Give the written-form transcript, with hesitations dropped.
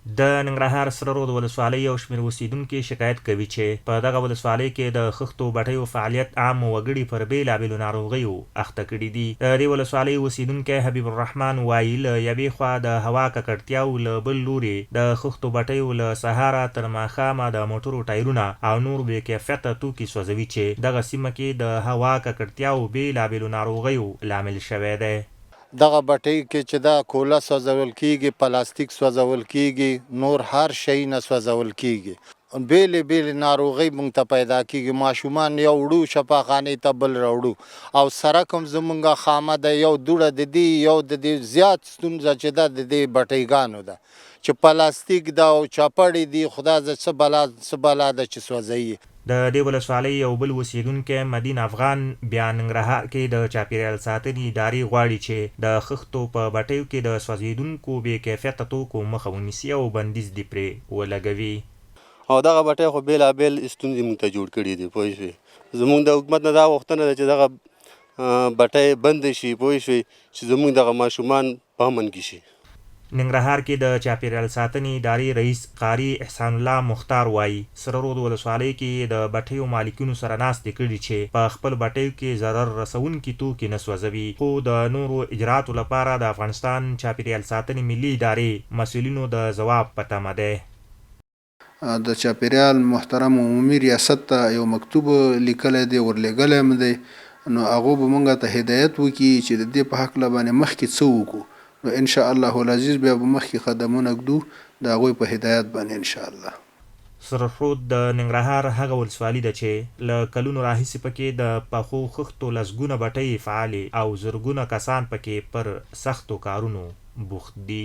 د ننګرهار سره رود ولسوالۍ یو شمېر اوسیدونکي شکایت کوي چې په دغه ولسوالۍ کې د خښتو بټیو فعالیت عام وګړي پر بېلابېلو ناروغیو اخته کړي دي. د دې ولسوالۍ اوسیدونکی حبیب الرحمن وایي له یوې خوا د هوا ککړتیاو، له بل لوري د خښتو بټیو له سهاره تر ماښامه د موټرو ټایرونه او نور بې کیفیته توکي سوځوي چې دغه سیمه کې د هوا ککړتیاو بېلابېلو ناروغیو لامل شوی دی. دغه بټۍ کې چې دا کوله سوځول کیږي، پلاستیک سوځول کیږي، نور هر شی نه سوځول کیږي. بیلې بیلې ناروغۍ موږ ته پیدا کیږي. ماشومان یو وړو شفاخانې ته بل راوړو او سړک هم زموږ خامه ده. یو دوړه د دې یو د دې زیات ستونزه چې ده د دې بټیګانو ده چې پلاستیک ده او چاپړې دي. خدا زه څه بلا ده چې سوځوي. د دې ولسوالۍ یو بل اوسیدونکی مدین افغان بیا ننګرهار کې د چاپیریال ساتنې ادارې غواړي چې د خښتو په بټیو کې د سوځېدونکو بې کیفیته توکو مخه ونیسي او بندیز دې پرې ولګوي. او دغه بټۍ خو بېلابېل ستونزې موږ ته جوړ کړي دي. پوه شوې، زموږ د حکومت نه دا غوښتنه ده چې دغه بټۍ بندې شي. پوه شوې، چې زموږ دغه ماشومان په امن کې شي. ننګرهار کې د چاپیریال ساتنې ادارې رئیس قاري احسان الله مختار وایي سره رود ولسوالۍ کې د بټیو مالکینو سره ناستې کړي چې په خپل بټیو کې ضرر رسونکي توکي نه سوځوي، خو د نورو اجراتو لپاره د افغانستان چاپیریال ساتنې ملي ادارې مسؤلینو د ځواب په تمه دی. د چاپیریال محترم عمومي ریاست ته یو مکتوب لیکلی دی، ورلیږلی هم دی. نو هغو به موږ ته هدایت وکړي چې د دې په هکله باندې مخکې څه وکړو. نو ان شاء الله العزیز بیا به مخکې قدمونه ږدو د هغوی په هدایت باندې ان شاء الله. سرخرود د ننګرهار هغه ولسوالي ده چې له کلونو راهیسې پکې د پخو خښتو لسګونه بټۍ فعالې او زرګونه کسان پکې پر سختو کارونو بوخت دي.